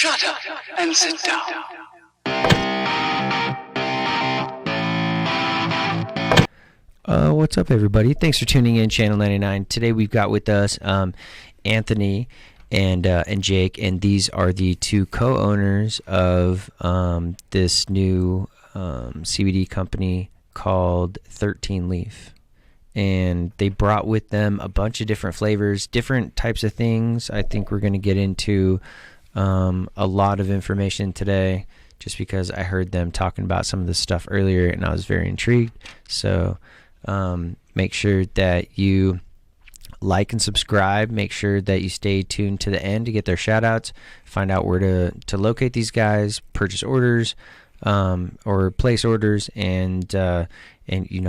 Shut up and sit down. What's up, everybody? Thanks for tuning in, Channel 99. Today we've got with us Anthony and Jake, and these are the two co-owners of this new CBD company called 13 Leaf. And they brought with them a bunch of different flavors, different types of things. I think we're going to get into a lot of information today just because I heard them talking about some of this stuff earlier and I was very intrigued. So make sure that you like and subscribe. Make sure that you stay tuned to the end to get their shout outs, find out where to locate these guys, purchase orders or place orders, and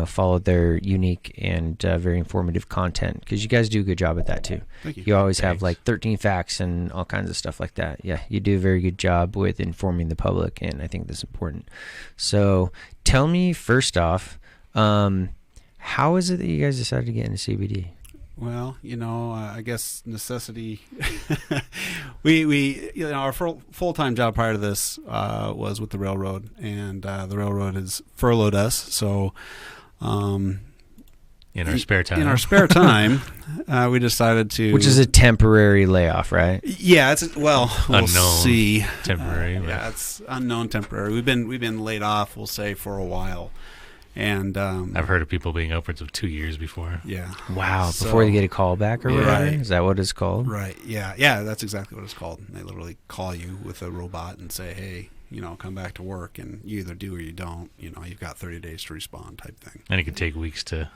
follow their unique and very informative content, because you guys do a good job at that too. Thank you. You always have like 13 facts and all kinds of stuff like that. Yeah, you do a very good job with informing the public, and I think that's important. So tell me first off, how is it that you guys decided to get into CBD? Well, I guess necessity. we our full-time job prior to this was with the railroad, and the railroad has furloughed us. So, in our spare time, we decided to, which is a temporary layoff, right? Yeah, we'll unknown see. Temporary. Yeah, it's unknown temporary. We've been laid off, we'll say, for a while. And I've heard of people being upwards of 2 years before. Yeah. Wow. Before they get a call back or whatever? Right. Is that what it's called? Right. Yeah, that's exactly what it's called. They literally call you with a robot and say, hey, come back to work, and you either do or you don't. You've got 30 days to respond, type thing. And it could take weeks to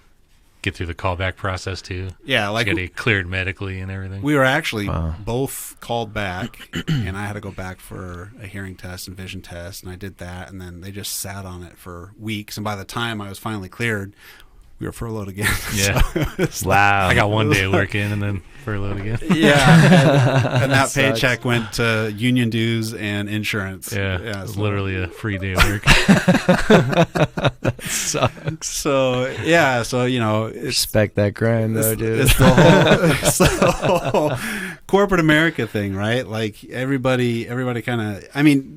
get through the callback process too. Yeah, like get it cleared medically and everything. We were actually both called back, and I had to go back for a hearing test and vision test, and I did that, and then they just sat on it for weeks, and by the time I was finally cleared, we were furloughed again. Yeah. So wow. I got 1 day of work in and then furloughed again. Yeah. And that paycheck went to union dues and insurance. Yeah. It was literally a free day of work. That sucks. So respect that grind, though, dude. It's the whole corporate America thing, right? Like everybody kind of,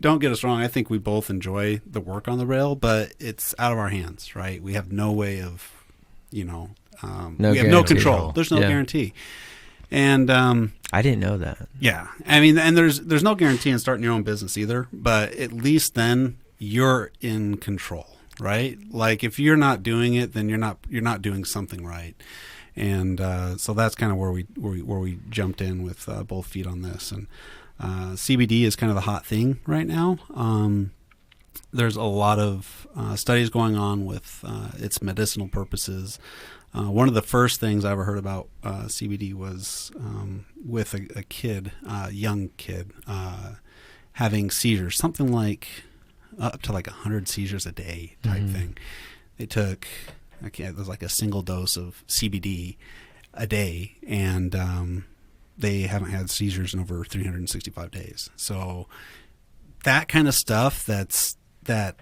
don't get us wrong. I think we both enjoy the work on the rail, but it's out of our hands, right? We have no way of, we have no control. There's no guarantee. And I didn't know that. Yeah. And there's no guarantee in starting your own business either, but at least then you're in control, right? Like if you're not doing it, then you're not doing something right. And so that's kind of where we jumped in with both feet on this. And CBD is kind of the hot thing right now. There's a lot of studies going on with its medicinal purposes. One of the first things I ever heard about CBD was with a kid, young kid, having seizures, something like up to like 100 seizures a day type thing. They took, it was like a single dose of CBD a day, and they haven't had seizures in over 365 days. So that kind of stuff that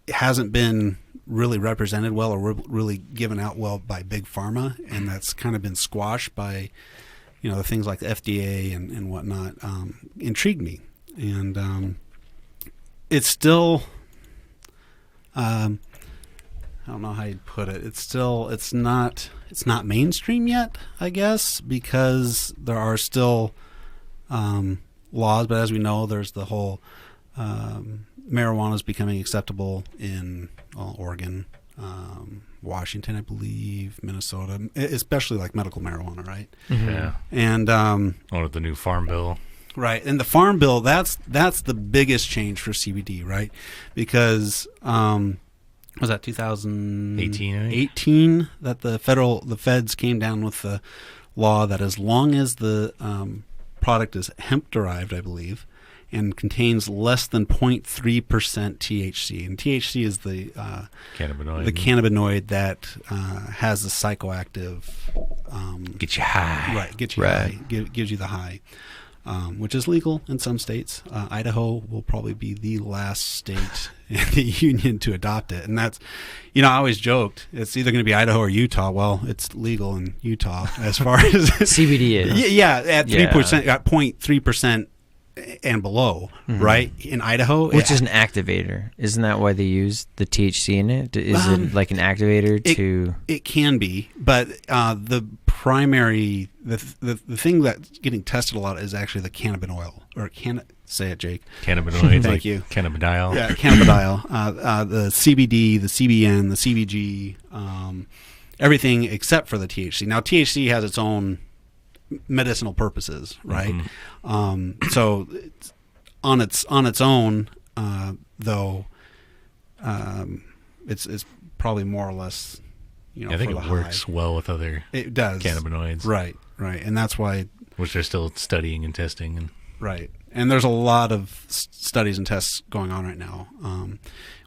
hasn't been really represented well or really given out well by big pharma, and that's kind of been squashed by the things like the FDA and whatnot, intrigued me. And it's still I don't know how you'd put it. It's not mainstream yet, I guess, because there are still laws. But as we know, there's the whole marijuana is becoming acceptable in Oregon, Washington, I believe, Minnesota, especially like medical marijuana, right? Mm-hmm. Yeah. And with the new farm bill. Right. And the farm bill, that's the biggest change for CBD, right? Because was that 2018 that the feds came down with the law that as long as the product is hemp derived, I believe, and contains less than 0.3% THC. And THC is the cannabinoid that has the psychoactive get you high. Right, get you high. Gives you the high. Which is legal in some states. Idaho will probably be the last state in the union to adopt it. And that's, I always joked, it's either going to be Idaho or Utah. Well, it's legal in Utah as far as CBD is. Yeah, at 3%, at 0.3% and below, right? In Idaho, Which is an activator. Isn't that why they use the THC in it? Is it like an activator to... It can be, but the primary, the thing that's getting tested a lot is actually the cannabis oil, or say it, Jake. Cannabinoid. Thank you. Cannabidiol. Yeah, cannabidiol. The CBD, the CBN, the CBG, everything except for the THC. Now, THC has its own medicinal purposes, right? So it's on its own, though, it's probably more or less, I think for it the works high. well with other It does cannabinoids, right, and that's why, which they're still studying and testing. And right, and there's a lot of studies and tests going on right now.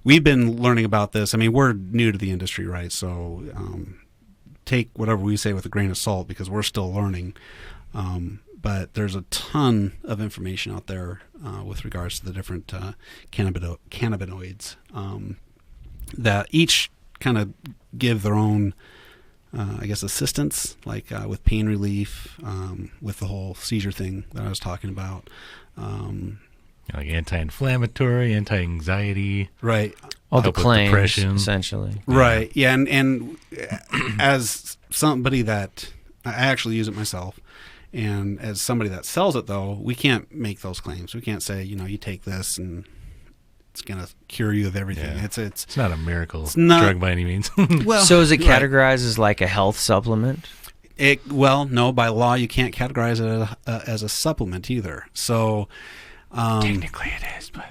We've been learning about this. I mean, we're new to the industry, right? So take whatever we say with a grain of salt because we're still learning. But there's a ton of information out there with regards to the different cannabinoids that each kind of give their own, assistance, like with pain relief, with the whole seizure thing that I was talking about. like anti-inflammatory, anti-anxiety. Right. All the help with claims, depression. essentially. Right. Yeah. And as somebody that I actually use it myself, and as somebody that sells it, though, we can't make those claims. We can't say, you take this and it's going to cure you of everything. Yeah. It's not a miracle not- drug by any means. well. So is it right. categorized as like a health supplement? No, by law you can't categorize it as a supplement either. So Technically it is, but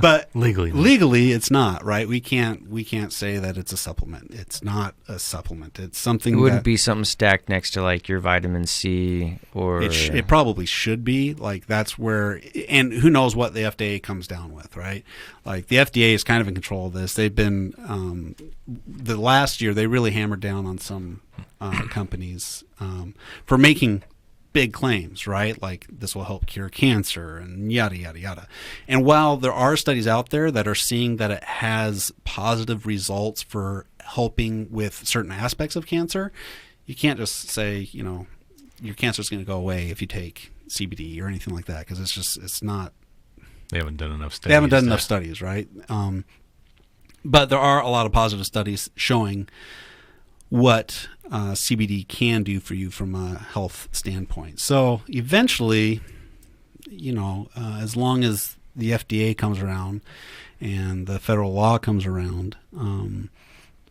but legally it's not, right? We can't say that it's a supplement. It's not a supplement. It's something It wouldn't that be something stacked next to like your vitamin C or... it probably should be. Like that's where, and who knows what the FDA comes down with, right? Like the FDA is kind of in control of this. They've been the last year they really hammered down on some companies for making big claims, right? Like this will help cure cancer and yada, yada, yada. And while there are studies out there that are seeing that it has positive results for helping with certain aspects of cancer, you can't just say, your cancer is going to go away if you take CBD or anything like that, because it's not. they haven't done enough studies. They haven't done enough studies, right? But there are a lot of positive studies showing what CBD can do for you from a health standpoint. So eventually, as long as the FDA comes around and the federal law comes around,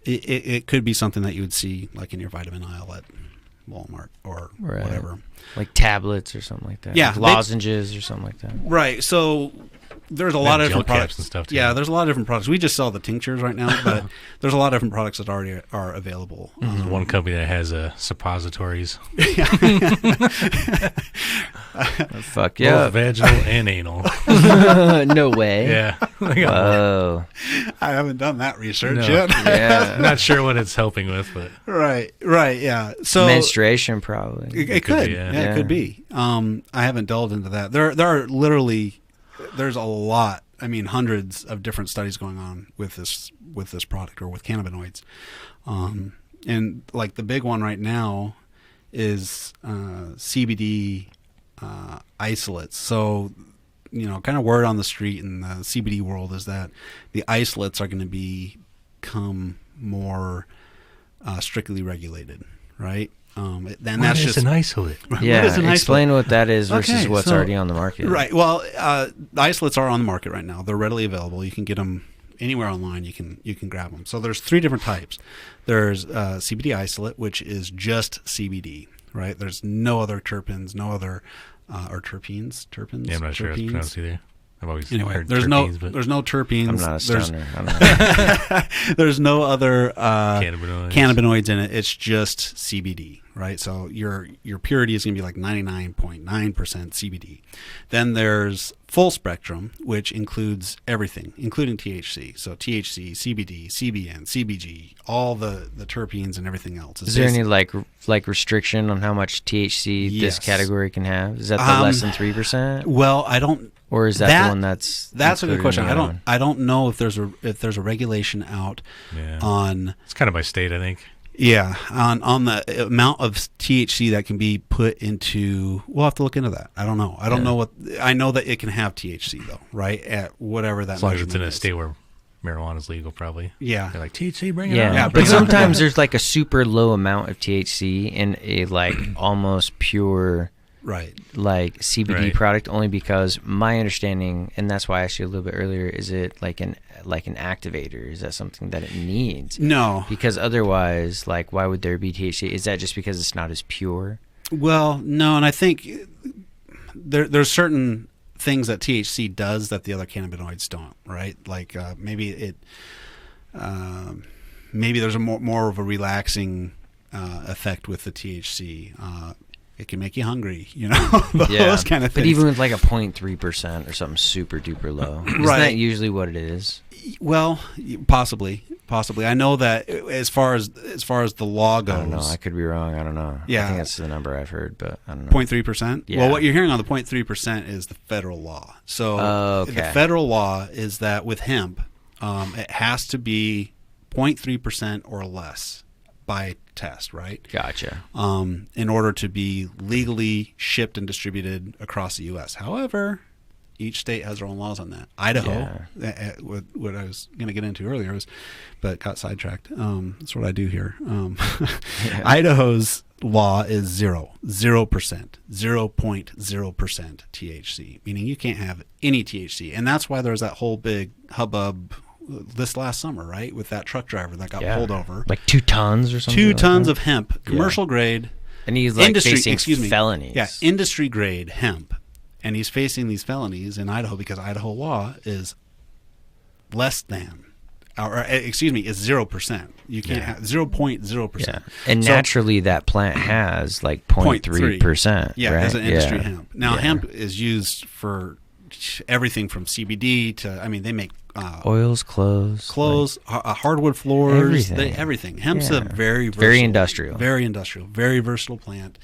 it could be something that you would see like in your vitamin aisle at Walmart or whatever. Like tablets or something like that. Yeah, Like lozenges or something like that. Right. So there's a lot of gel different caps products and stuff, too. Yeah, there's a lot of different products. We just sell the tinctures right now, but there's a lot of different products that already are available. There's one company that has suppositories, Fuck yeah. both vaginal and anal. No way. Yeah. Oh. I haven't done that research No. yet. Yeah. Not sure what it's helping with, but Right, yeah. So Menstruation, probably. it could, be, yeah. yeah. It could be. I haven't delved into that. There are literally, there's a lot. I mean, hundreds of different studies going on with this product or with cannabinoids, and like the big one right now is CBD isolates. So, kind of word on the street in the CBD world is that the isolates are going to become more strictly regulated, right? Then that's just an isolate. Yeah, What is an explain what that is versus Okay, what's so- already on the market. Right. Well, the isolates are on the market right now. They're readily available. You can get them anywhere online. You can grab them. So there's 3 different types. There's CBD isolate, which is just CBD. Right. There's no other terpenes, no other or terpenes. Yeah, I'm not sure how it's pronounced either. I've always heard there's terpenes, but no terpenes. I'm not a There's- stoner. I don't know. There's no other cannabinoids. in it. It's just CBD, right? So your purity is going to be like 99.9% CBD. Then there's full spectrum, which includes everything, including THC. So THC, CBD, CBN, CBG, all the terpenes and everything else. Is there any like restriction on how much THC this Yes. category can have? Is that the less than 3%? Well, I don't. Or is that the one that's a good included question. in the other one? I don't know if there's a regulation out Yeah. on. It's kind of by state, I think. Yeah, on the amount of THC that can be put into, we'll have to look into that. I don't know. I don't know what. I know that it can have THC though, right? At whatever that. As long as it's in a is. state where marijuana is legal, probably. Yeah. They're like THC, bring it Yeah, on. Yeah, but sometimes there's like a super low amount of THC in a like almost pure Right. like CBD Right. product, only because my understanding, and that's why I asked you a little bit earlier, is it like an activator? Is that something that it needs? No. Because otherwise, like, why would there be THC? Is that just because it's not as pure? Well, no, and I think there's certain things that THC does that the other cannabinoids don't, right? Like maybe there's a more of a relaxing effect with the THC. It can make you hungry, those kind of things. But even with like a 0.3% or something super duper low, isn't that usually what it is? Well, possibly. I know that as far as the law goes, I don't know. I could be wrong. I don't know. Yeah. I think that's the number I've heard, but I don't know. 0.3%. Yeah. Well, what you're hearing on the 0.3% is the federal law. So the federal law is that with hemp, it has to be 0.3% or less by test, right? Gotcha. In order to be legally shipped and distributed across the U.S. However, each state has their own laws on that. Idaho, what I was going to get into earlier, but got sidetracked. That's what I do here. Idaho's law is 0%, 0.0% THC, meaning you can't have any THC. And that's why there's that whole big hubbub this last summer, right, with that truck driver that got pulled over. Like 2 tons or something? 2 like tons that? of hemp, commercial grade. And he's like facing felonies. Yeah, industry grade hemp. And he's facing these felonies in Idaho because Idaho law is less than, is 0%. You can't have 0.0%. Yeah. And naturally that plant has like 0.3%. Yeah, right? as an industry hemp. Now hemp is used for everything from CBD to, they make oils, clothes, hardwood floors, everything. Everything. Hemp's a very industrial, very versatile plant.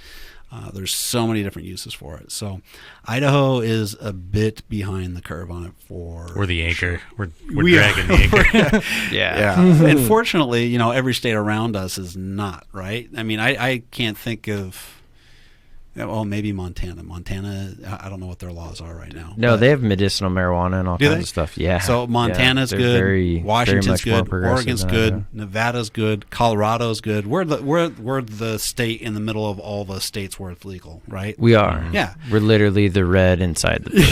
There's so many different uses for it. So Idaho is a bit behind the curve on it We're the anchor. Sure. We're dragging the anchor. Yeah. Unfortunately, every state around us is not, right? I can't think of. Well, maybe Montana. I don't know what their laws are right now. No, they have medicinal marijuana and all kinds of stuff. Yeah. So Montana's good. Washington's good. Oregon's good. Nevada's good. Colorado's good. We're the state in the middle of all the states where it's legal, right? We are. Yeah. We're literally the red inside the blue.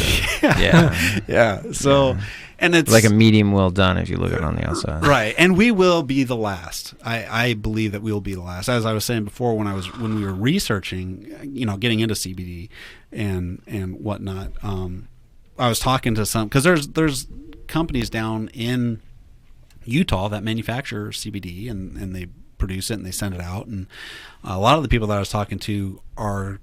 Yeah. So, and it's like a medium well done if you look at it on the outside. Right. And we will be the last. I believe that we will be the last. As I was saying before, when we were researching, getting into CBD and whatnot, I was talking to some, because there's companies down in Utah that manufacture CBD and they produce it and they send it out, and a lot of the people that I was talking to are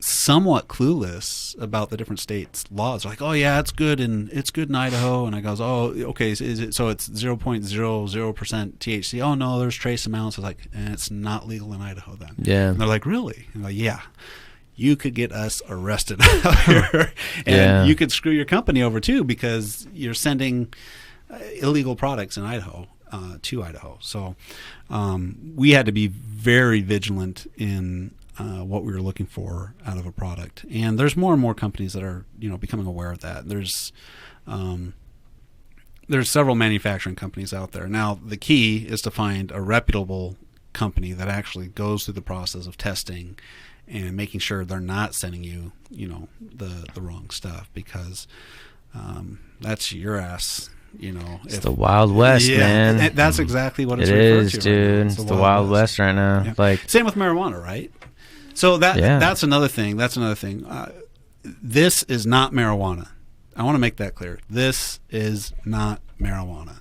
somewhat clueless about the different states' laws. They're like, oh yeah, it's good in Idaho, and I goes, oh okay, is it, so it's 0.00% THC? Oh no, there's trace amounts. I was like, it's not legal in Idaho then. Yeah. And they're like, really? I'm like, yeah. You could get us arrested out here, and you could screw your company over too, because you're sending illegal products in Idaho to Idaho. So we had to be very vigilant in what we were looking for out of a product. And there's more and more companies that are becoming aware of that. There's several manufacturing companies out there. Now the key is to find a reputable company that actually goes through the process of testing and making sure they're not sending you, the wrong stuff, because that's your ass. It's the Wild West, man. That's exactly what it's it referred is, to. Dude. Right, it's the Wild West right now. Yeah. Like, same with marijuana, right? So that's another thing. This is not marijuana. I want to make that clear. This is not marijuana.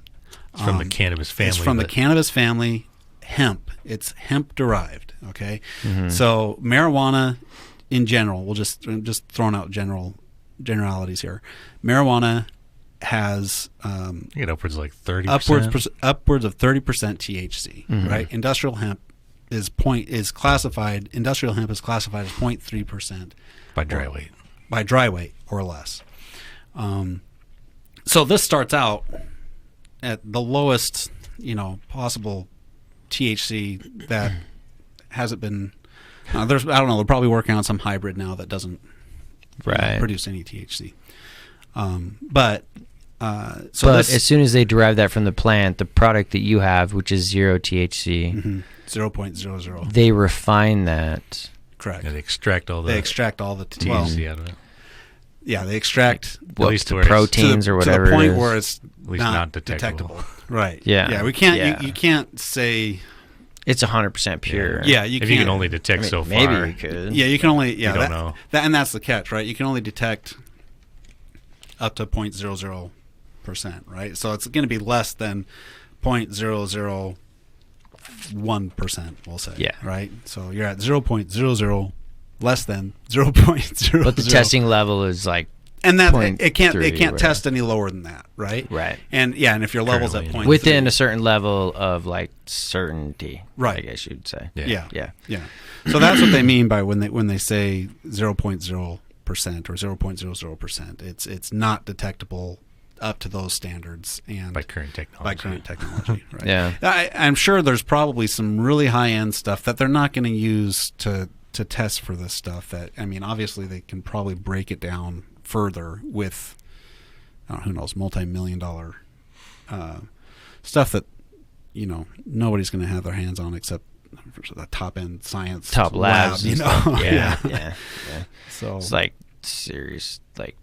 It's from the cannabis family. It's from the cannabis family. Hemp. It's hemp derived. Okay. Mm-hmm. So marijuana, in general, I'm just throwing out generalities here. Marijuana has you get upwards of like 30%. Upwards of 30% THC. Mm-hmm. Right. Industrial hemp is classified as 0.3% by dry weight. By dry weight or less. So this starts out at the lowest, possible THC that hasn't been. I don't know. They're probably working on some hybrid now that doesn't produce any THC. But as soon as they derive that from the plant, the product that you have, which is 0 THC, 0.00, they refine that. Correct. And they extract all the THC out of it. Yeah, they extract At least the proteins or whatever. To the point it is. where it's At least not detectable. Right. Yeah. Yeah. We can't. Yeah. You can't say it's 100% pure. Yeah. You If can't. you can only detect so far. Maybe you could. Yeah. You can only. Yeah. You don't know. And that's the catch, right? You can only detect up to 0.00%, right? So it's going to be less than 0.001%. We'll say. Yeah. Right. So you're at 0.00, less than 0.00. But the testing level is like. And that 0.3 it can't whatever. test any lower than that, right? Right. And and if your level's at Currently. 0.3, Within a certain level of like certainty, Right. I guess you'd say. yeah. Yeah. So that's what they mean by when they say 0.0% or 0.00%. It's not detectable up to those standards and By current technology. Right? Yeah. I'm sure there's probably some really high end stuff that they're not going to use to test for this stuff. That obviously they can probably break it down further with who knows, multi-million-dollar stuff that nobody's going to have their hands on except the top-end science Top labs, lab, and stuff. Yeah. So it's like serious like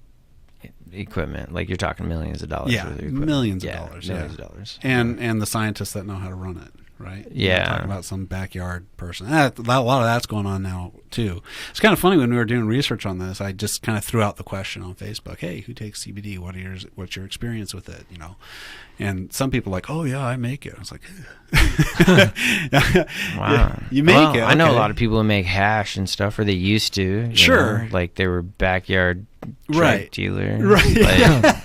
equipment. Like you're talking millions of dollars. Yeah, worth of equipment. millions of dollars. Millions of dollars. And the scientists that know how to run it, right? Yeah. We're talking about some backyard person. A lot of that's going on now too. It's kind of funny when we were doing research on this. I just kind of threw out the question on Facebook: "Hey, who takes CBD? What's your experience with it?" And some people are like, "Oh yeah, I make it." I was like, Wow. You make it. I know a okay. lot of people who make hash and stuff, or they used to. You Sure. know? Like they were backyard drug Right. dealer. Right. Like,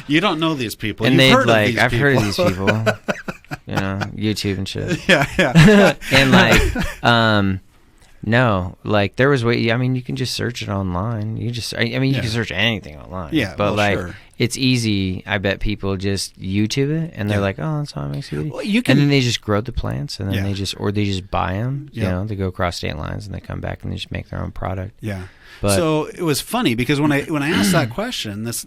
You don't know these people. and You've they heard like of these I've people. heard of these people. YouTube and shit. Yeah. And like no, like there was way. I mean, you can just search it online. You just, you Yeah. can search anything online. Yeah, but well, like sure. it's easy. I bet people just YouTube it and they're Yeah. like, oh, that's how I make CBD. Well, you can- and then they just grow the plants and then Yeah. they just buy them. Yeah. You know, they go across state lines and they come back and they just make their own product. Yeah. But So it was funny because when I asked that question, this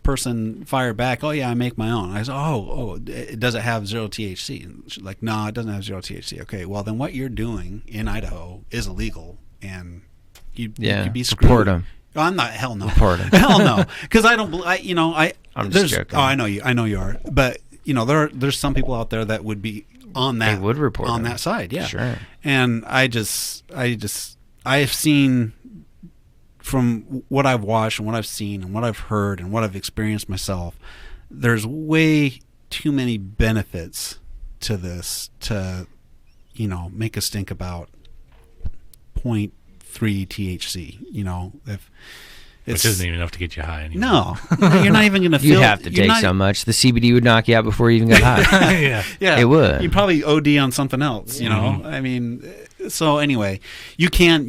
person fired back, "Oh yeah, I make my own." I said, "Oh, does it have 0 THC?" And she's like, "No, it doesn't have 0 THC." Okay, well then what you're doing in Idaho is illegal, and you could be screwed. report them. Oh, I'm not. Hell no. Report 'em. Hell no. Because I don't. I'm just there's- joking. Oh, I know you. I know you are. But there's some people out there that would be on that. They would report on them. that side. Yeah. Sure. And I've seen, from what I've watched and what I've seen and what I've heard and what I've experienced myself, there's way too many benefits to this to, make us think about 0.3 THC. If Which isn't even enough to get you high anymore. no, you're not even going to feel. You have to take so much. The CBD would knock you out before you even got high. Yeah. Yeah, It would. You probably OD on something else. I mean, so anyway, you can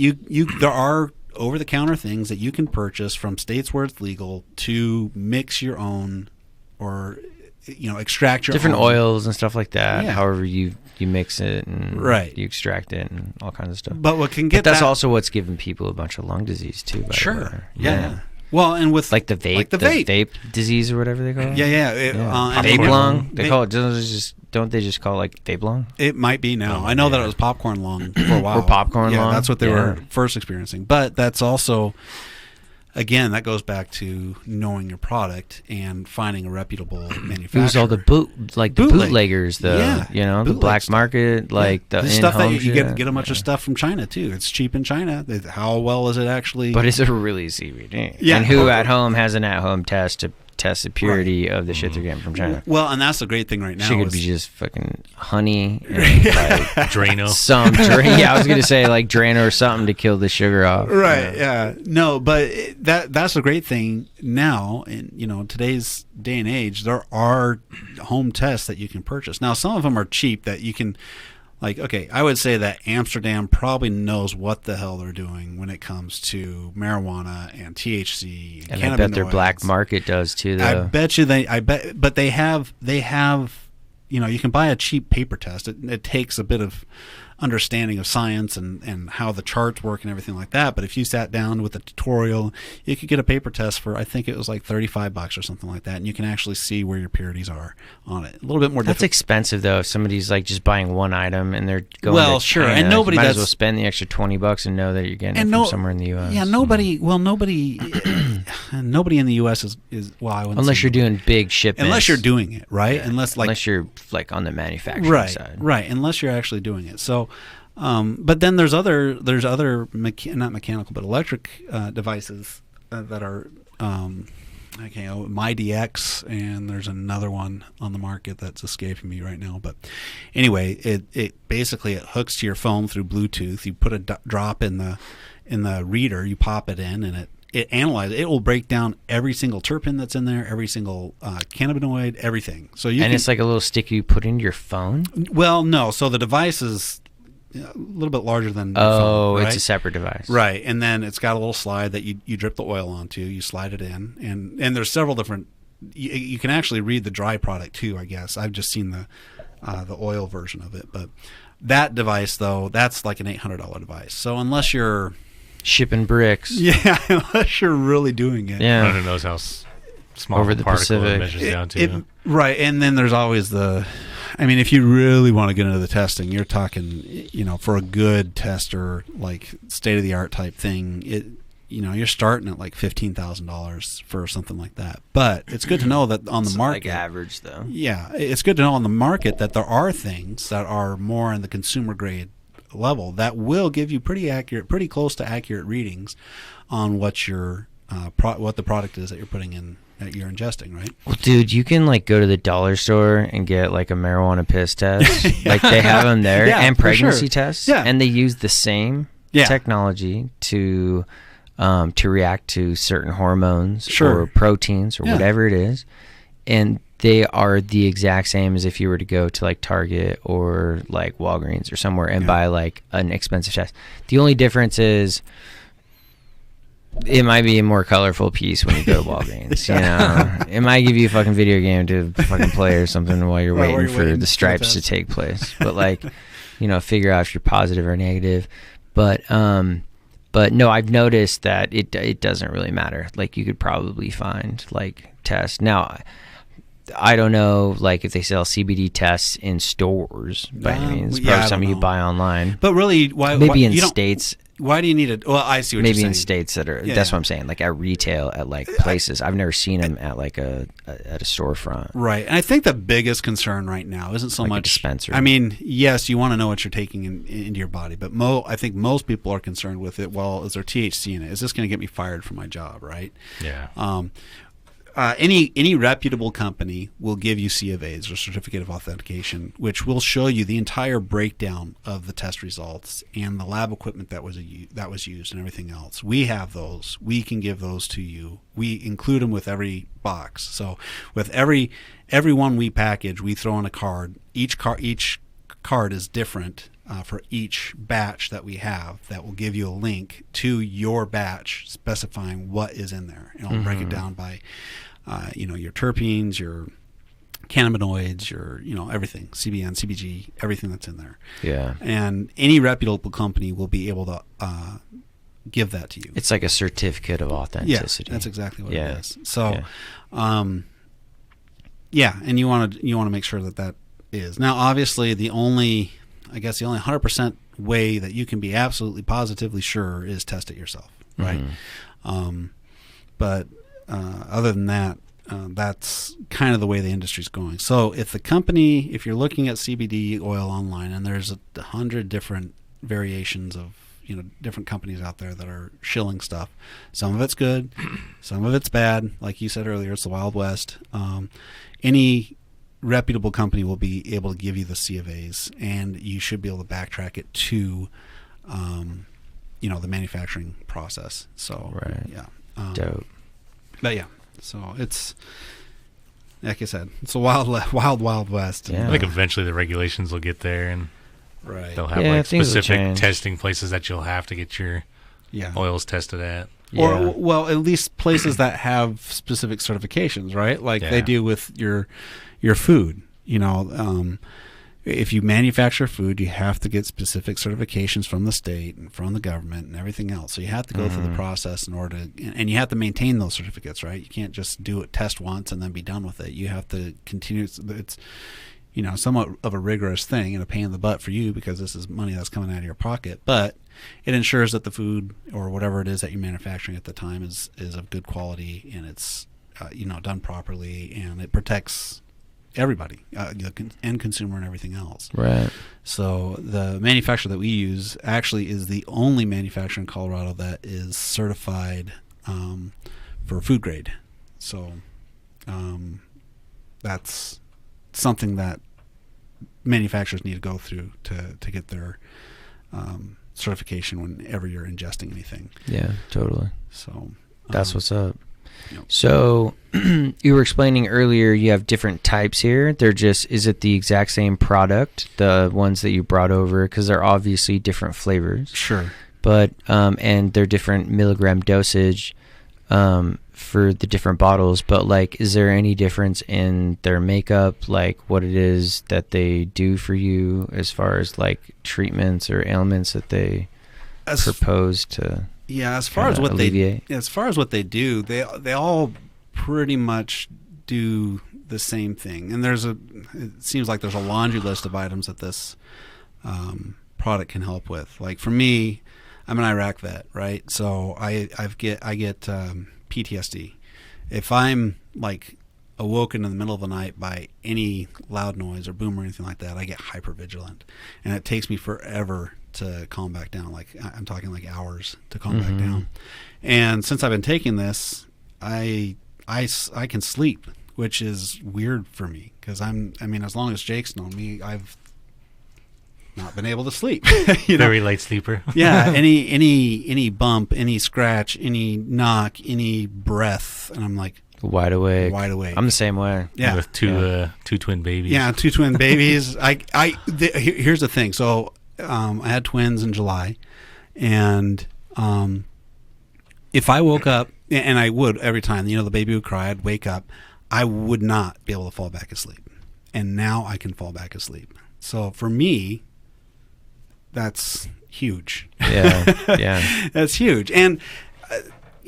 there are over-the-counter things that you can purchase from states where it's legal to mix your own or extract your Different own. oils and stuff like that. Yeah. However you mix it and Right. you extract it and all kinds of stuff. But what can get But that's that, also what's giving people a bunch of lung disease too. By the way. sure, yeah. Well, and with Like the vape, the vape. disease or whatever they call it. yeah. And Vape then- lung. They call it. Don't they just call it like vape lung? It might be now. Oh, I know that yeah. it was popcorn lung for a while. Or popcorn yeah, lung? that's what they were Yeah. first experiencing. But that's also, again, that goes back to knowing your product and finding a reputable manufacturer. Use all the Bootleg. bootleggers, the Yeah, the bootleg black stuff. market, like the the stuff that in-home you shit. get a bunch of stuff from China too. It's cheap in China. How well is it actually? But it's a really CBD. Yeah. And who at home has an at-home test to test the purity of the shit they're getting from China? well, and that's the great thing right now. Shit could is- be just fucking honey and like Drano. some yeah, I was gonna say like Drano or something to kill the sugar off. Right. Yeah. No, but that's a great thing now in today's day and age. There are home tests that you can purchase. Now, some of them are cheap that you can. Like, okay, I would say that Amsterdam probably knows what the hell they're doing when it comes to marijuana and THC And I bet their cannabinoids. black market does too, though. I bet you but they have you can buy a cheap paper test. It takes a bit of understanding of science and how the charts work and everything like that. But if you sat down with a tutorial, you could get a paper test for, I think it was like $35 or something like that, and you can actually see where your purities are on it. A little bit more. That's expensive though. If somebody's like just buying one item and they're going well, to sure, China, and nobody you might does as well spend the extra $20 and know that you're getting it from somewhere in the U.S. Yeah, nobody. Well, nobody in the U.S. is well, I wouldn't unless say you're doing big shipments. unless you're doing it right. Yeah. Unless you're like on the manufacturing side. Right. Unless you're actually doing it. So, but then there's other not mechanical but electric devices that are MyDX, and there's another one on the market that's escaping me right now. But anyway, it basically it hooks to your phone through Bluetooth. You put a drop in the reader, you pop it in, and it analyzes. It will break down every single terpene that's in there, every single cannabinoid, everything. So it's like a little stick you put into your phone. Well, no. So the device is a little bit larger than your phone, right? It's a separate device, right? And then it's got a little slide that you drip the oil onto. You slide it in, and there's several different. You can actually read the dry product too. I guess I've just seen the oil version of it, but that device though, that's like an $800 device. So unless you're shipping bricks, yeah, unless you're really doing it, yeah, who knows how small over the particle Pacific it measures down to. Right, and then there's always if you really want to get into the testing, you're talking, for a good tester, like state-of-the-art type thing, you're starting at like $15,000 for something like that. But it's good to know that on the market, like average though. Yeah, it's good to know on the market that there are things that are more in the consumer grade level that will give you pretty close to accurate readings on what what the product is that you're putting in, that you're ingesting, right? Well, dude, you can like go to the dollar store and get like a marijuana piss test. Yeah. Like they have them there, Yeah, and pregnancy sure. tests. Yeah. And they use the same technology to react to certain hormones or proteins or whatever it is, and they are the exact same as if you were to go to like Target or like Walgreens or somewhere and buy like an expensive test. The only difference is it might be a more colorful piece when you go to Walgreens. It might give you a fucking video game to fucking play or something while you're waiting for the stripes to take place. But like, figure out if you're positive or negative. But no, I've noticed that it doesn't really matter. Like you could probably find like tests now. I don't know, like if they sell CBD tests in stores by any means. Probably something you buy online. But really, maybe in states. Why do you need it? Well, I see what you're saying. Maybe in states that are. That's what I'm saying. Like at retail, at like places. I've never seen them at like at a storefront. Right, and I think the biggest concern right now isn't so like much a dispensary. I mean, yes, you want to know what you're taking into your body, but I think most people are concerned with it. Well, is there THC in it? Is this going to get me fired from my job? Right. Yeah. Any reputable company will give you C of A's or certificate of authentication, which will show you the entire breakdown of the test results and the lab equipment that was used and everything else. We have those. We can give those to you. We include them with every box. So with every one we package, we throw in a card. Each card is different for each batch that we have. That will give you a link to your batch specifying what is in there, and I'll break it down by your terpenes, your cannabinoids, your everything, CBN, CBG, everything that's in there. Yeah. And any reputable company will be able to give that to you. It's like a certificate of authenticity. Yeah, that's exactly what it is. So, and you want to make sure that is. Now, obviously, the only 100% way that you can be absolutely positively sure is test it yourself, right? Mm-hmm. But other than that, that's kind of the way the industry's going. So if you're looking at CBD oil online, and there's 100 different variations of different companies out there that are shilling stuff. Some of it's good, some of it's bad. Like you said earlier, it's the Wild West. Any reputable company will be able to give you the C of A's, and you should be able to backtrack it to the manufacturing process. So dope. But yeah, so it's like I said, it's a wild west. Yeah. I think eventually the regulations will get there, and they'll have like specific testing places that you'll have to get your oils tested at. Or, well, at least places that have specific certifications, right? Like they do with your food. if you manufacture food, you have to get specific certifications from the state and from the government and everything else. So you have to go through the process in order to, and you have to maintain those certificates, right? You can't just test once and then be done with it. You have to continue. It's, somewhat of a rigorous thing and a pain in the butt for you because this is money that's coming out of your pocket. But it ensures that the food or whatever it is that you're manufacturing at the time is of good quality, and it's, done properly, and it protects everybody, the end consumer and everything else. Right. So the manufacturer that we use actually is the only manufacturer in Colorado that is certified for food grade. So that's something that manufacturers need to go through to get their certification whenever you're ingesting anything. Yeah, totally. So that's what's up. Yep. So you were explaining earlier you have different types here. Is it the exact same product, the ones that you brought over? Because they're obviously different flavors. Sure. But, and they're different milligram dosage for the different bottles. But, like, is there any difference in their makeup, like what it is that they do for you as far as, like, treatments or ailments that they propose to... Yeah, as far as what they do, they all pretty much do the same thing. And it seems like there's a laundry list of items that this product can help with. Like for me, I'm an Iraq vet, right? So I get PTSD. If I'm like awoken in the middle of the night by any loud noise or boom or anything like that, I get hypervigilant, and it takes me forever to calm back down. Like I'm talking like hours to calm back down. And since I've been taking this, I can sleep, which is weird for me because as long as Jake's known me, I've not been able to sleep. Very light sleeper. Yeah, any bump, any scratch, any knock, any breath, and I'm like wide awake. I'm the same way. Yeah, with two twin babies. Yeah, two twin babies. Here's the thing. So I had twins in July, and if I woke up, and I would every time, the baby would cry, I'd wake up, I would not be able to fall back asleep. And now I can fall back asleep. So for me, that's huge. Yeah. That's huge. And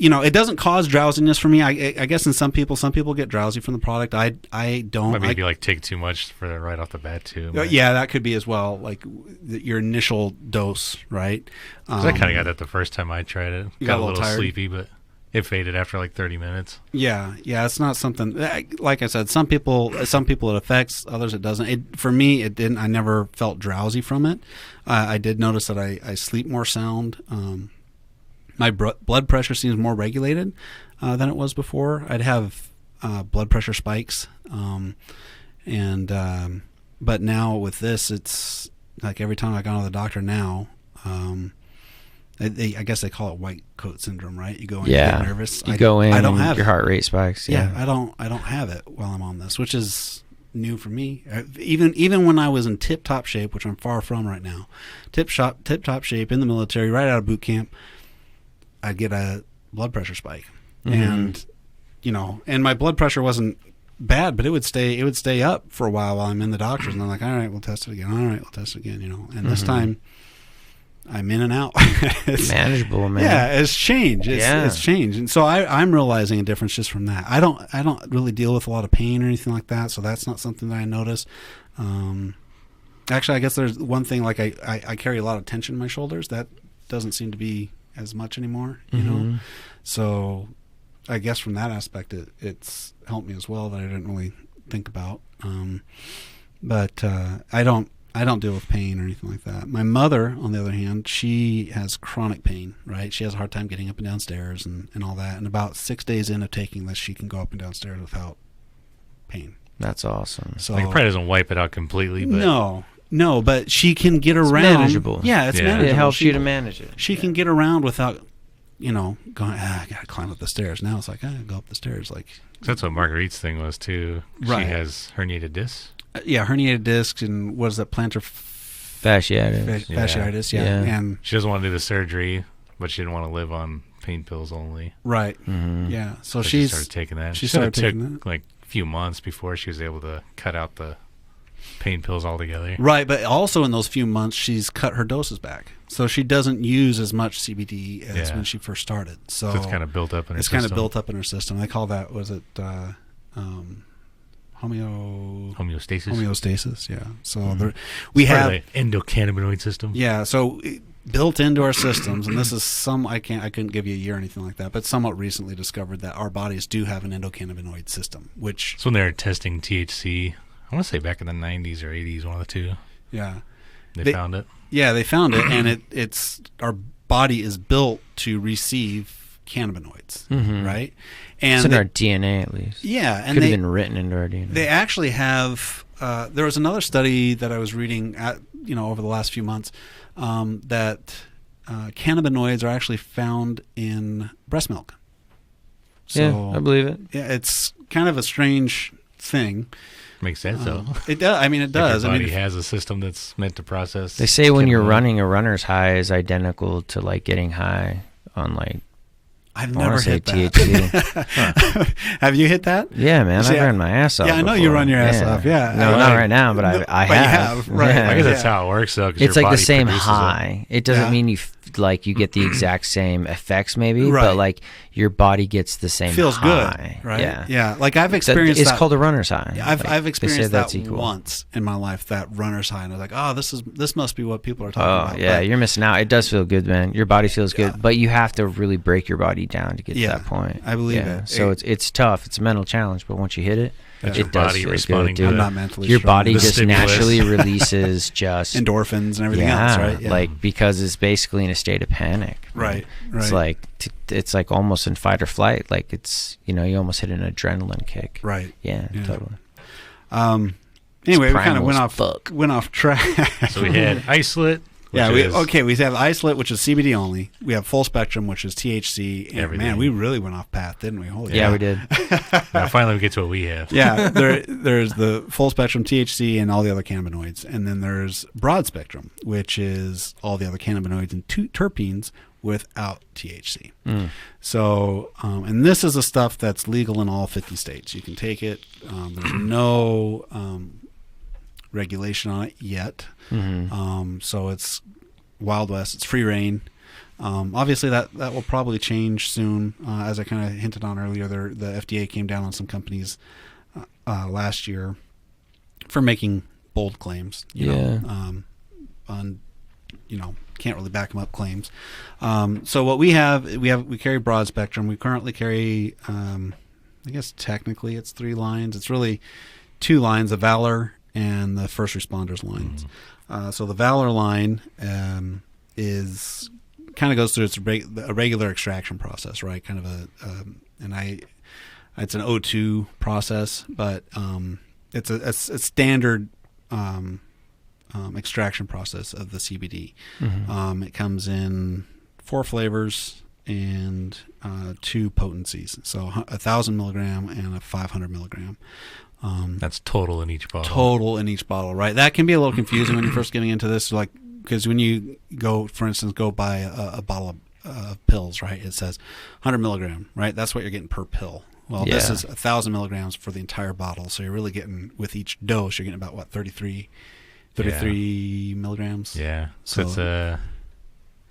it doesn't cause drowsiness for me. I guess in some people get drowsy from the product. I don't. Maybe like take too much for right off the bat too. Yeah, that could be as well. Like your initial dose, right? I kind of got that the first time I tried it. Got a little tired. Sleepy, but it faded after like 30 minutes. Yeah. It's not something. Like I said, some people it affects, others it doesn't. For me, it didn't. I never felt drowsy from it. I did notice that I sleep more sound. My blood pressure seems more regulated than it was before. I'd have blood pressure spikes, but now with this, it's like every time I go to the doctor now, I guess they call it white coat syndrome, right? You go in, you get nervous. I don't have your heart rate spikes. Yeah, I don't have it while I'm on this, which is new for me. Even when I was in tip-top shape, which I'm far from right now, tip-top shape in the military, right out of boot camp, I'd get a blood pressure spike, and my blood pressure wasn't bad, but it would stay up for a while I'm in the doctor's, and I'm like, all right, we'll test it again. All right, we'll test it again. And this time, I'm in and out. It's manageable, man. Yeah, it's changed. It's changed, and so I'm realizing a difference just from that. I don't really deal with a lot of pain or anything like that, so that's not something that I notice. Actually, I guess there's one thing, like I carry a lot of tension in my shoulders. That doesn't seem to be as much anymore, so I guess from that aspect it's helped me as well that I didn't really think about, but I don't deal with pain or anything like that. My mother, on the other hand, she has chronic pain, right? She has a hard time getting up and down stairs and all that, and about 6 days in of taking this, she can go up and down stairs without pain. That's awesome. So it probably doesn't wipe it out completely, but No, but she can get around. It's manageable. Yeah, it's manageable. It helps you to manage it. She can get around without, going, I got to climb up the stairs. Now it's like, go up the stairs. Like that's what Marguerite's thing was, too. Right. She has herniated discs. Herniated discs, and what is that, plantar fasciitis. Fasciitis, yeah. And she doesn't want to do the surgery, but she didn't want to live on pain pills only. Right. Mm-hmm. Yeah. So she started taking that. She started taking that. Like a few months before she was able to cut out the pain pills altogether. Right, but also in those few months, she's cut her doses back. So she doesn't use as much CBD as when she first started. So it's kind of built up in her system. It's kind of built up in her system. They call that, was it homeostasis? Homeostasis, yeah. So we have the endocannabinoid system. Yeah, so built into our systems, and this is I couldn't give you a year or anything like that, but somewhat recently discovered that our bodies do have an endocannabinoid system, which... So when they were testing THC, I want to say back in the 90s or 80s, one of the two. Yeah. They found it. Yeah, they found it, and it's our body is built to receive cannabinoids, right? And it's in our DNA, at least. Yeah, and could have been written into our DNA. They actually have. There was another study that I was reading over the last few months that cannabinoids are actually found in breast milk. So, yeah, I believe it. Yeah, it's kind of a strange thing. Makes sense, though. It does. I mean, it does. Your body has a system that's meant to process. They say when you're running, a runner's high is identical to like getting high on like. I've never hit that. Huh. Have you hit that? Yeah, man. I've run my ass off. Yeah, I know you run your ass off. Yeah. No, not right now, but I have. You have, right? Yeah. I guess that's how it works, though. It's like the same high. It doesn't mean you get the exact same effects, maybe, but like your body gets the same. Feels high. Good, right? Yeah, yeah. Like I've experienced. It's called a runner's high. Yeah, I've experienced that once in my life. That runner's high, and I was like, oh, this must be what people are talking about. Yeah, you're missing out. It does feel good, man. Your body feels good, but you have to really break your body down to get to that point. I believe it. So it's tough. It's a mental challenge, but once you hit it, it does feel responding good, dude. I'm not mentally your strong. body just naturally releases just endorphins and everything else, right? Yeah. Like because it's basically in a state of panic. Right. It's like almost in fight or flight. Like it's you almost hit an adrenaline kick. Right. Yeah. Totally. Anyway, we kind of went off track. So we had isolate. We have isolate, which is CBD only. We have full spectrum, which is THC. And man, we really went off path, didn't we? Holy we did. Now finally we get to what we have. Yeah, there's the full spectrum THC and all the other cannabinoids. And then there's broad spectrum, which is all the other cannabinoids and terpenes without THC. So, and this is the stuff that's legal in all 50 states. You can take it. There's no regulation on it yet. So it's Wild West. It's free reign. Obviously that will probably change soon. As I kind of hinted on earlier, the FDA came down on some companies last year for making bold claims. Can't really back them up claims. So what we carry broad spectrum. We currently carry, I guess technically it's 3 lines. It's really 2 lines: the Valor and the first responders lines. So the Valor line is kind of goes through a regular extraction process, right? Kind of it's an O2 process, but it's a standard extraction process of the CBD. It comes in 4 flavors and 2 potencies, so 1,000 milligram and a 500 milligram. That's total in each bottle. Total in each bottle, right? That can be a little confusing when you're first getting into this, like because when you go, for instance, buy a bottle of pills, right? It says 100 milligram, right? That's what you're getting per pill. Well, this is 1,000 milligrams for the entire bottle, so you're really getting, with each dose, you're getting about what, 33 milligrams. Yeah. So it's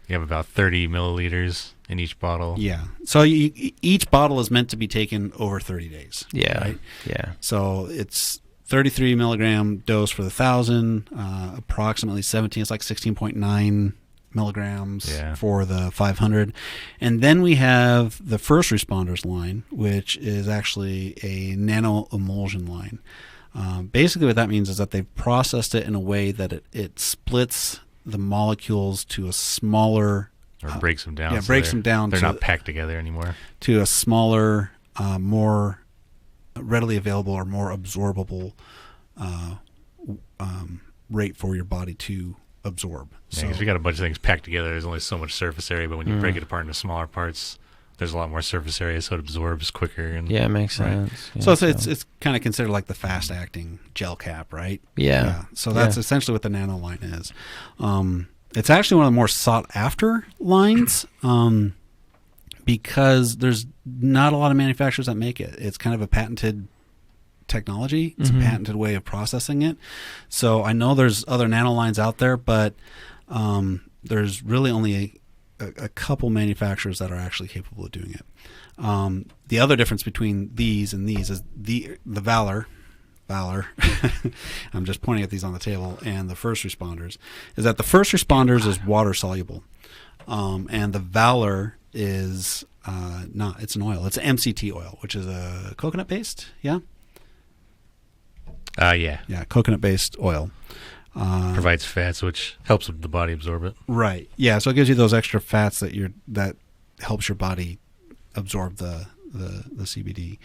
you have about 30 milliliters in each bottle. Yeah. So each bottle is meant to be taken over 30 days. Yeah. Right? Yeah. So it's 33 milligram dose for the 1,000, approximately 17. It's like 16.9 milligrams for the 500. And then we have the first responders line, which is actually a nano emulsion line. Basically what that means is that they've processed it in a way that it splits the molecules to a smaller, or breaks them down. Yeah, breaks them down. They're not packed together anymore. To a smaller, more readily available or more absorbable rate for your body to absorb. Yeah, because we got a bunch of things packed together. There's only so much surface area, but when you break it apart into smaller parts, there's a lot more surface area, so it absorbs quicker. And it makes sense. Right. Yeah, so it's kind of considered like the fast-acting gel cap, right? Yeah. So that's essentially what the nano line is. It's actually one of the more sought-after lines because there's not a lot of manufacturers that make it. It's kind of a patented technology. It's a patented way of processing it. So I know there's other nanolines out there, but there's really only a couple manufacturers that are actually capable of doing it. The other difference between these and these is the Valor. I'm just pointing at these on the table, and the First Responders is that the First Responders is water soluble, and the Valor is not. It's an oil. It's an MCT oil, which is a coconut based. Yeah. Yeah, coconut based oil. Provides fats, which helps the body absorb it. Right. Yeah, so it gives you those extra fats that helps your body absorb the CBD.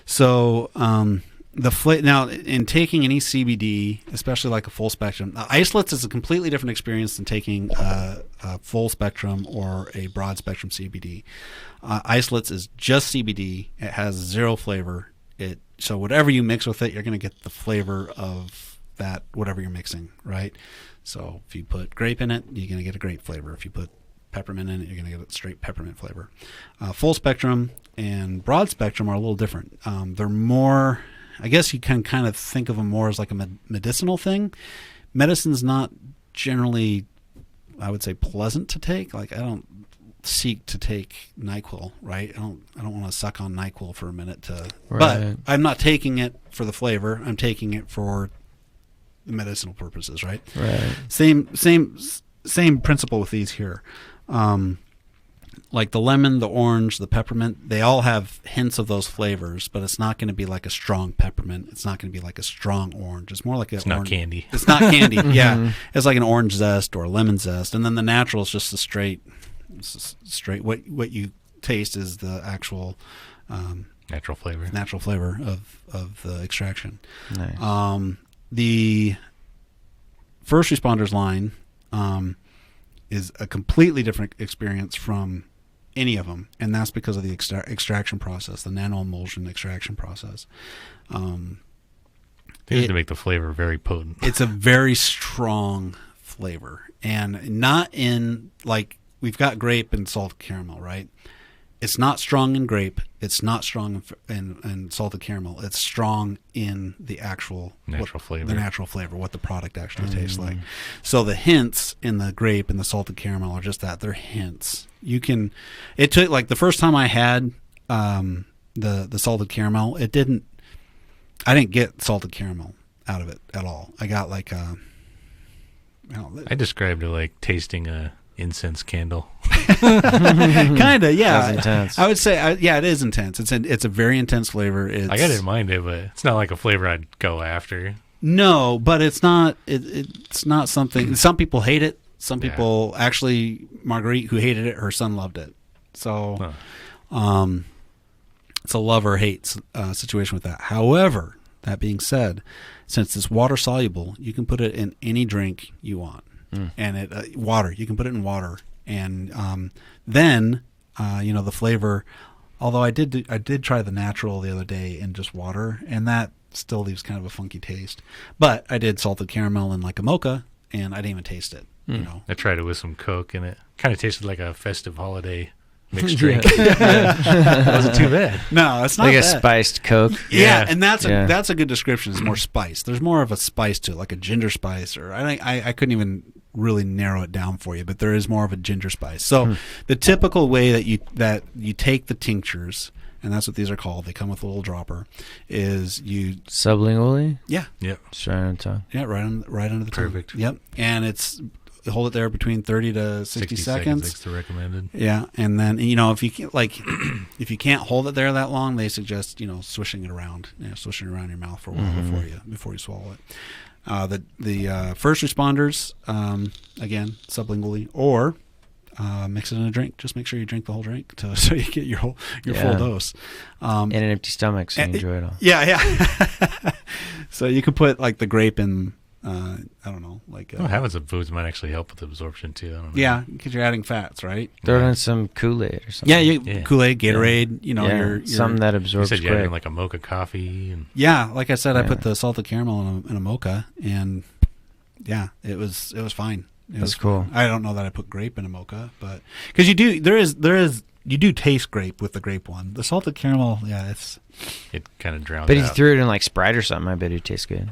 So now in taking any CBD, especially like a full spectrum, isolates is a completely different experience than taking a full spectrum or a broad spectrum CBD. Isolates is just CBD. It has zero flavor. So whatever you mix with it, you're going to get the flavor of that, whatever you're mixing, right? So if you put grape in it, you're going to get a grape flavor. If you put peppermint in it, you're going to get a straight peppermint flavor. Full spectrum and broad spectrum are a little different. They're more, I guess you can kind of think of them more as like a medicinal thing. Medicine's not generally, I would say, pleasant to take. Like I don't seek to take NyQuil, right? I don't want to suck on NyQuil for a minute but I'm not taking it for the flavor. I'm taking it for medicinal purposes, right? Right. Same principle with these here. Like the lemon, the orange, the peppermint, they all have hints of those flavors, but it's not going to be like a strong peppermint. It's not going to be like a strong orange. It's more like it's not candy. It's not candy. Yeah. It's like an orange zest or a lemon zest. And then the natural is just the straight what you taste is the actual natural flavor of the extraction. Nice. The First Responders line is a completely different experience from any of them, and that's because of the extraction process, the nanoemulsion extraction process. They need to make the flavor very potent. It's a very strong flavor, and not in like we've got grape and salted caramel, right? It's not strong in grape. It's not strong in salted caramel. It's strong in the actual natural flavor. The natural flavor, what the product actually tastes like. So the hints in the grape and the salted caramel are just that. They're hints. It took like the first time I had the salted caramel, I didn't get salted caramel out of it at all. I got like I described it like tasting a incense candle. Kind of, yeah. That's intense. I would say, it is intense. It's a very intense flavor. I didn't mind it, but it's not like a flavor I'd go after. No, but it's not. It's not something. Some people hate it. Some people actually, Marguerite, who hated it, her son loved it. So, it's a love or hate situation with that. However, that being said, since it's water soluble, you can put it in any drink you want. And water, you can put it in water, and then the flavor. Although I did try the natural the other day in just water, and that still leaves kind of a funky taste. But I did salted caramel in like a mocha, and I didn't even taste it. I tried it with some Coke, and it kind of tasted like a festive holiday mixed drink. Yeah. It wasn't too bad. No, it's not like bad. A spiced Coke. Yeah, and that's a good description. It's more spice. There's more of a spice to it, like a ginger spice, or I couldn't even really narrow it down for you, but there is more of a ginger spice. So the typical way that you take the tinctures, and that's what these are called, they come with a little dropper, is you sublingually. Yeah. Yep. Just right on the tongue. Yeah, right under the tongue. Perfect. Yep. And hold it there between 30 to 60 seconds. That's the recommended. Yeah, and then if you can't hold it there that long, they suggest swishing it around, swishing it around your mouth for a while before you swallow it. The First Responders, again, sublingually, or mix it in a drink. Just make sure you drink the whole drink so you get your full dose. And an empty stomach, so you enjoy it all. Yeah. So you could put like the grape in. I don't know, like having some foods might actually help with absorption too. I don't know. Yeah, because you're adding fats, right? Throw in some Kool-Aid or something. Yeah, Kool-Aid, Gatorade. Your something that absorbs. You said you had like a mocha coffee, and like I said, I put the salted caramel in a mocha, and it was fine. That's cool. I don't know that I put grape in a mocha, but because there is you do taste grape with the grape one. The salted caramel, it kind of drowns. But out. if you threw it in like Sprite or something, I bet it'd taste good.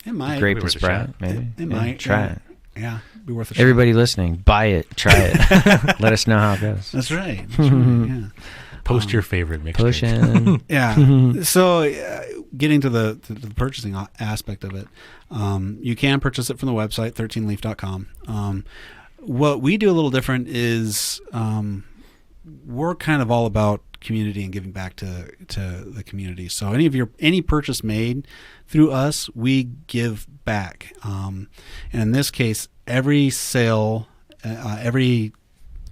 It might. Grape and Sprite, maybe. It might. Try it. Yeah, be worth a shot. Everybody listening, buy it, try it. Let us know how it goes. That's right. Yeah. Post your favorite mixture. Push in. Yeah. So, getting to the purchasing aspect of it, you can purchase it from the website 13leaf.com. What we do a little different is we're kind of all about community and giving back to the community. So any purchase made through us, we give back. And in this case, every sale, every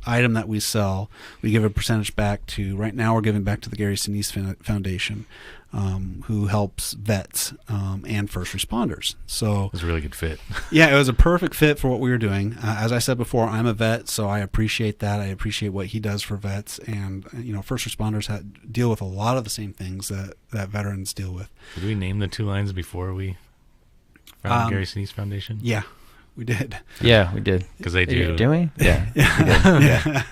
item that we sell, we give a percentage back to. Right now, we're giving back to the Gary Sinise Foundation, who helps vets and first responders. So it was a really good fit. Yeah, it was a perfect fit for what we were doing. As I said before, I'm a vet, so I appreciate that. I appreciate what he does for vets, and first responders deal with a lot of the same things that veterans deal with. Did we name the 2 lines before we found the Gary Sinise Foundation? Yeah. We did. Yeah, we did. Because they do. Did we? Yeah. Yeah.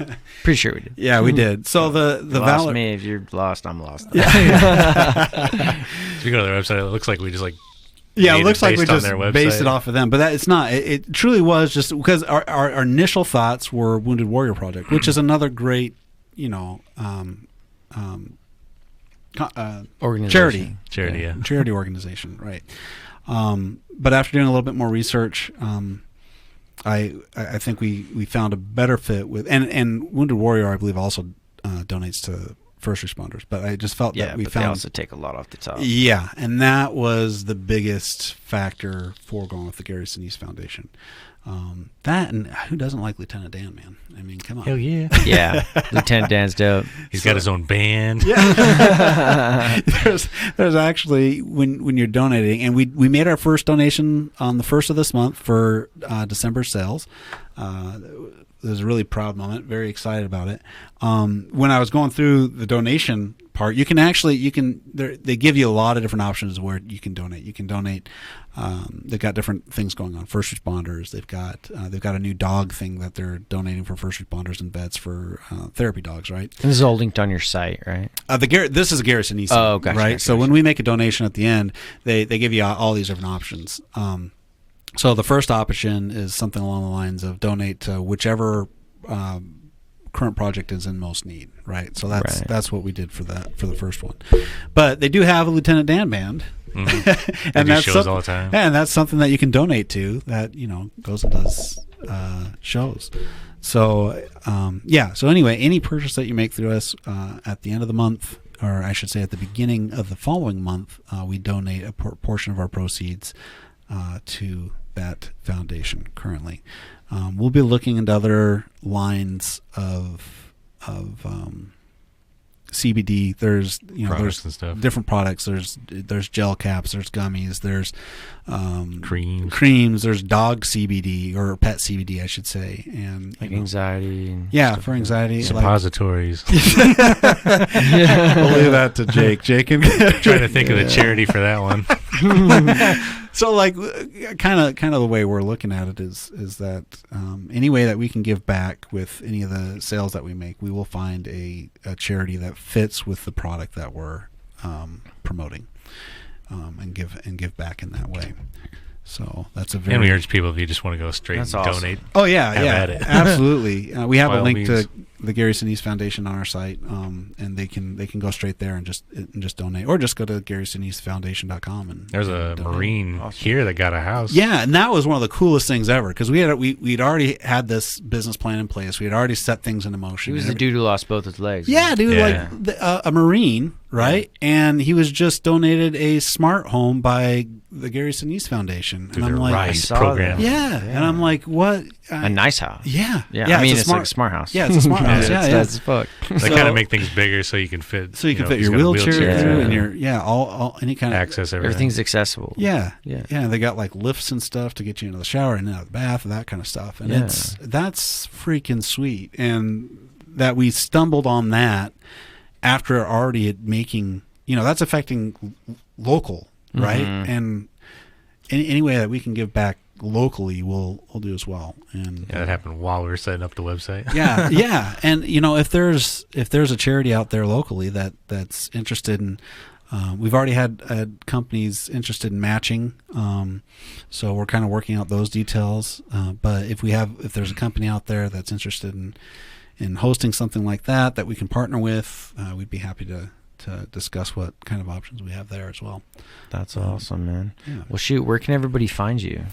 Pretty sure we did. Yeah, we did. So the lost me. If you're lost, I'm lost. Yeah. If you go to their website, it looks like we just like. Yeah, it looks like we just based it off of them, but it's not. It truly was just because our initial thoughts were Wounded Warrior Project, which is another great, organization. Charity organization, right? But after doing a little bit more research, I think we found a better fit with and Wounded Warrior, I believe, also donates to first responders. But I just felt that they also take a lot off the top. Yeah, and that was the biggest factor for going with the Gary Sinise Foundation. That and who doesn't like Lieutenant Dan, man? I mean, come on. Hell yeah. Yeah, Lieutenant Dan's dope. He's got his own band. Yeah. there's actually when you're donating, and we made our first donation on the 1st of this month for December sales. It was a really proud moment, very excited about it. When I was going through the donation part, they give you a lot of different options where you can donate. You can donate. They've got different things going on. First responders. They've got a new dog thing that they're donating for first responders and vets for therapy dogs, right? And this is all linked on your site, right? This is a Gary Sinise. Oh, gotcha. Right. Gotcha. So when we make a donation at the end, they give you all these different options. So the first option is something along the lines of donate to whichever current project is in most need, right? So that's what we did for the first one. But they do have a Lieutenant Dan band. Mm-hmm. And that's shows all the time. And that's something that you can donate to that, goes and does shows. So, So anyway, any purchase that you make through us at the end of the month, or I should say at the beginning of the following month, we donate a portion of our proceeds to that foundation currently. We'll be looking into other lines of CBD. There's products and stuff. Different products. There's gel caps. There's gummies. There's creams. There's dog CBD or pet CBD, I should say, and like anxiety. For anxiety. Suppositories. I'll leave that to Jake. Jake can trying to think of the charity for that one. So, kind of the way we're looking at it is that any way that we can give back with any of the sales that we make, we will find a charity that fits with the product that we're promoting, and give back in that way. So that's and we urge people, if you just want to go straight and donate. Oh yeah, at it. Absolutely. We have a link means. to the Gary Sinise Foundation on our site, and they can go straight there and just donate, or just go to GarySiniseFoundation.com and there's a donate. Marine here that got a house. Yeah, and that was one of the coolest things ever because we'd already had this business plan in place. We had already set things into motion. He was the dude who lost both his legs. Yeah, dude, a Marine, right? Yeah. And he was just donated a smart home by the Gary Sinise Foundation. Through and I'm their like, RISE program. Yeah, and I'm like, what? A nice house. Yeah. I mean, it's like a smart house. Yeah, it's a smart house. Yeah, That's fuck. They kind of make things bigger so you can fit. So you can fit your wheelchair through and your all any kind of access. Everything's accessible. Yeah. They got like lifts and stuff to get you into the shower and out of the bath and that kind of stuff. And that's freaking sweet. And that we stumbled on that after already making, that's affecting local, right? Mm-hmm. And any way that we can give back locally, we'll do as well. And that happened while we were setting up the website. yeah. And if there's a charity out there locally that's interested in, we've already had companies interested in matching, so we're kind of working out those details. But if there's a company out there that's interested in hosting something like that we can partner with, we'd be happy to discuss what kind of options we have there as well. That's awesome, man. Yeah. Well, shoot, where can everybody find you?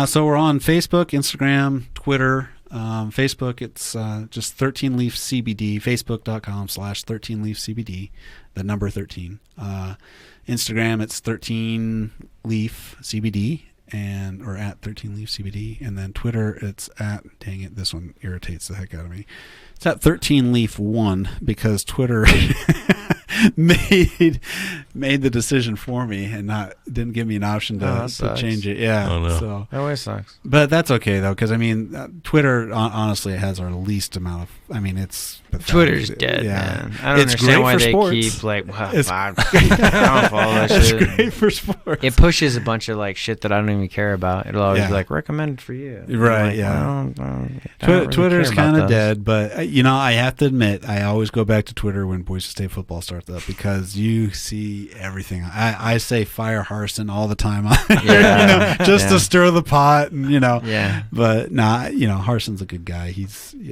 So we're on Facebook, Instagram, Twitter. Facebook, it's just 13 Leaf CBD, facebook.com/13 Leaf CBD, the number 13. Instagram, it's 13 Leaf CBD or at 13 Leaf CBD. And then Twitter, it's at, dang it, this one irritates the heck out of me. It's at 13 Leaf 1 because Twitter made the decision for me and didn't give me an option to change it. Yeah. Oh, no. So that always sucks. But that's okay though, because Twitter honestly has our least amount of. It's pathetic. Twitter's dead, man. I don't understand why they keep I don't follow that shit. It's great for sports. It pushes a bunch of shit that I don't even care about. It'll always be recommended for you. Right? Yeah. Twitter's kind of dead, but I have to admit, I always go back to Twitter when Boise State football starts up because you see everything. I say fire Harsin all the time, just to stir the pot, and Yeah. But Harsin's a good guy.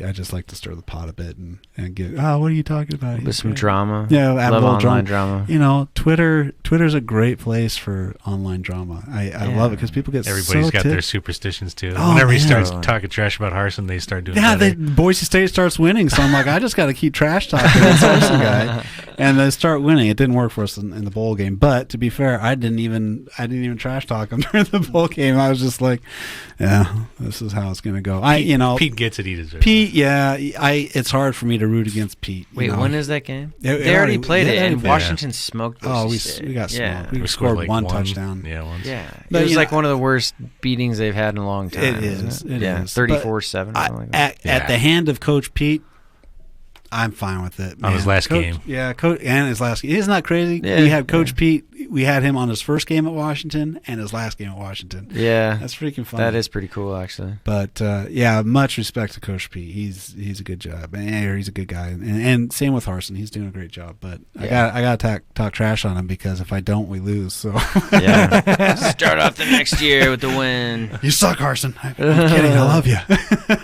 I just like to stir the pot a bit and get. Oh, what are you talking about? With some drama. Yeah, love online drama. Twitter's a great place for online drama. I love it because people get everybody's got their superstitions too. Whenever he starts talking trash about Harsin, they start doing. Yeah, Boise State starts winning, so I'm like, I just got to keep trash talking this Harsin guy, and they start winning. It didn't work for us in the bowl game, but to be fair, I didn't even trash talk him during the bowl game. I was just like, yeah, this is how it's going to go. Pete gets it. He deserves Pete. Yeah, it's hard for me to root against Pete. Wait, when is that game? They already played it, and Washington smoked Boise State. We got smoked. We scored one touchdown. Yeah, once. Yeah, it was one of the worst beatings they've had in a long time. It is. 34-7. At the hand of Coach Pete, I'm fine with it. On his last game. Yeah, and his last game. Isn't that crazy? Yeah, we had Coach Pete. We had him on his first game at Washington and his last game at Washington. Yeah. That's freaking fun. That is pretty cool, actually. But, much respect to Coach Pete. He's a good job. He's a good guy. And same with Harsin. He's doing a great job. But I got to talk trash on him because if I don't, we lose. So yeah. Start off the next year with the win. You suck, Harsin. I'm kidding. I love you.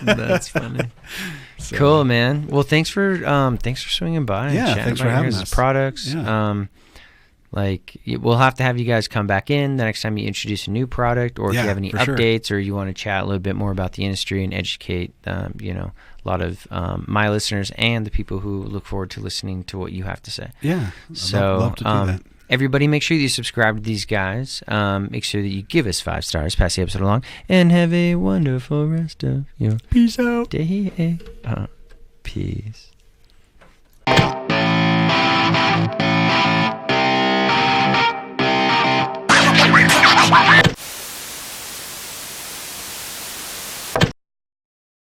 That's funny. So. Cool, man. Well, thanks for swinging by. Yeah, and thanks for having us. Products. Yeah. We'll have to have you guys come back in the next time you introduce a new product, or if you have any updates, or you want to chat a little bit more about the industry and educate, a lot of my listeners and the people who look forward to listening to what you have to say. Yeah. So, I'd love to do that. Everybody, make sure that you subscribe to these guys. Make sure that you give us 5 stars, pass the episode along, and have a wonderful rest of your peace out. Day. Peace.